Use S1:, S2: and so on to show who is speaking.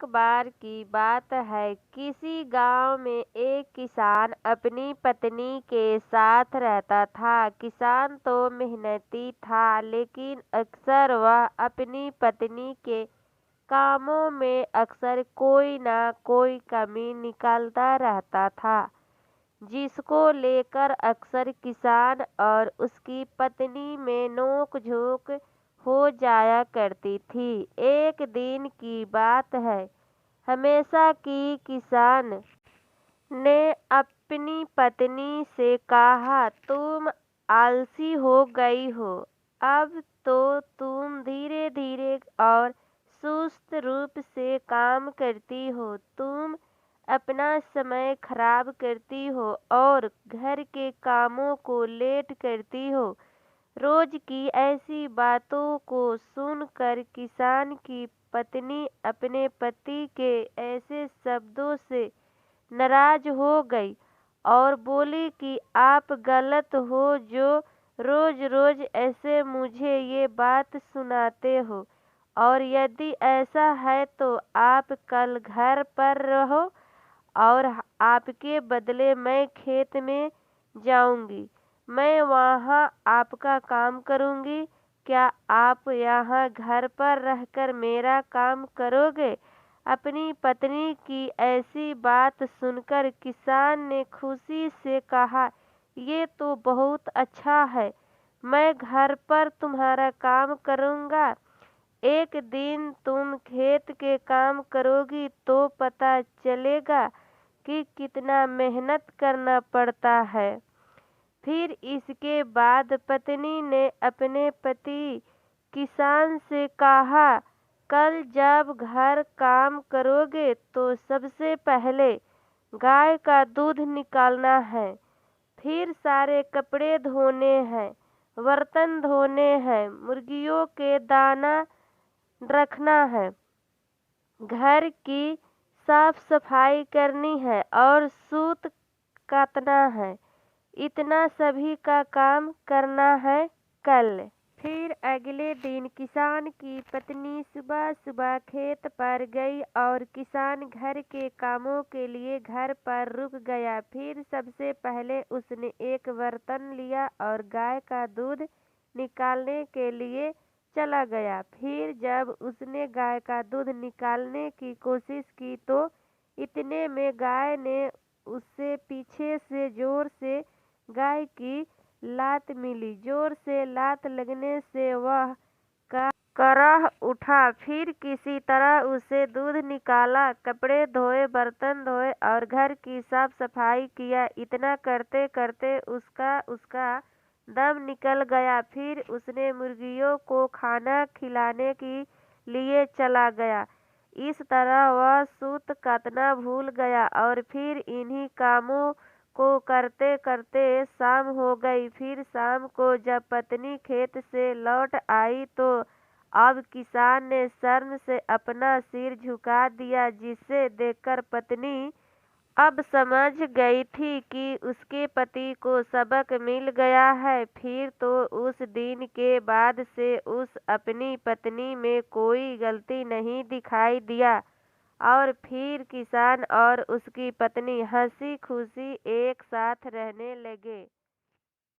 S1: एक बार की बात है, किसी गांव में एक किसान अपनी पत्नी के साथ रहता था। किसान तो मेहनती था, लेकिन अक्सर वह अपनी पत्नी के कामों में अक्सर कोई ना कोई कमी निकालता रहता था, जिसको लेकर अक्सर किसान और उसकी पत्नी में नोक-झोंक हो जाया करती थी। एक दिन की बात है, हमेशा की किसान ने अपनी पत्नी से कहा, तुम आलसी हो गई हो। अब तो तुम धीरे-धीरे और सुस्त रूप से काम करती हो। तुम अपना समय खराब करती हो और घर के कामों को लेट करती हो। रोज की ऐसी बातों को सुनकर किसान की पत्नी अपने पति के ऐसे शब्दों से नाराज हो गई और बोली कि आप गलत हो जो रोज रोज ऐसे मुझे ये बात सुनाते हो, और यदि ऐसा है तो आप कल घर पर रहो और आपके बदले मैं खेत में जाऊंगी। मैं वहाँ आपका काम करूंगी। क्या आप यहाँ घर पर रहकर मेरा काम करोगे? अपनी पत्नी की ऐसी बात सुनकर किसान ने खुशी से कहा, ये तो बहुत अच्छा है। मैं घर पर तुम्हारा काम करूँगा। एक दिन तुम खेत के काम करोगी तो पता चलेगा कि कितना मेहनत करना पड़ता है। फिर इसके बाद पत्नी ने अपने पति किसान से कहा, कल जब घर काम करोगे तो सबसे पहले गाय का दूध निकालना है, फिर सारे कपड़े धोने हैं, बर्तन धोने हैं, मुर्गियों के दाना रखना है, घर की साफ सफाई करनी है और सूत काटना है। इतना सभी का काम करना है कल। फिर अगले दिन किसान की पत्नी सुबह सुबह खेत पर गई और किसान घर के कामों के लिए घर पर रुक गया। फिर सबसे पहले उसने एक बर्तन लिया और गाय का दूध निकालने के लिए चला गया। फिर जब उसने गाय का दूध निकालने की कोशिश की तो इतने में गाय ने उससे पीछे से जोर से गाय की लात मिली। जोर से लात लगने से वह कराह उठा। फिर किसी तरह उसे दूध निकाला, कपड़े धोए, बर्तन धोए और घर की साफ सफाई किया। इतना करते करते उसका दम निकल गया। फिर उसने मुर्गियों को खाना खिलाने के लिए चला गया। इस तरह वह सूत काटना भूल गया और फिर इन्हीं कामों को करते करते शाम हो गई। फिर शाम को जब पत्नी खेत से लौट आई तो अब किसान ने शर्म से अपना सिर झुका दिया, जिसे देखकर पत्नी अब समझ गई थी कि उसके पति को सबक मिल गया है। फिर तो उस दिन के बाद से उस अपनी पत्नी में कोई गलती नहीं दिखाई दिया और फिर किसान और उसकी पत्नी हंसी खुशी एक साथ रहने लगे।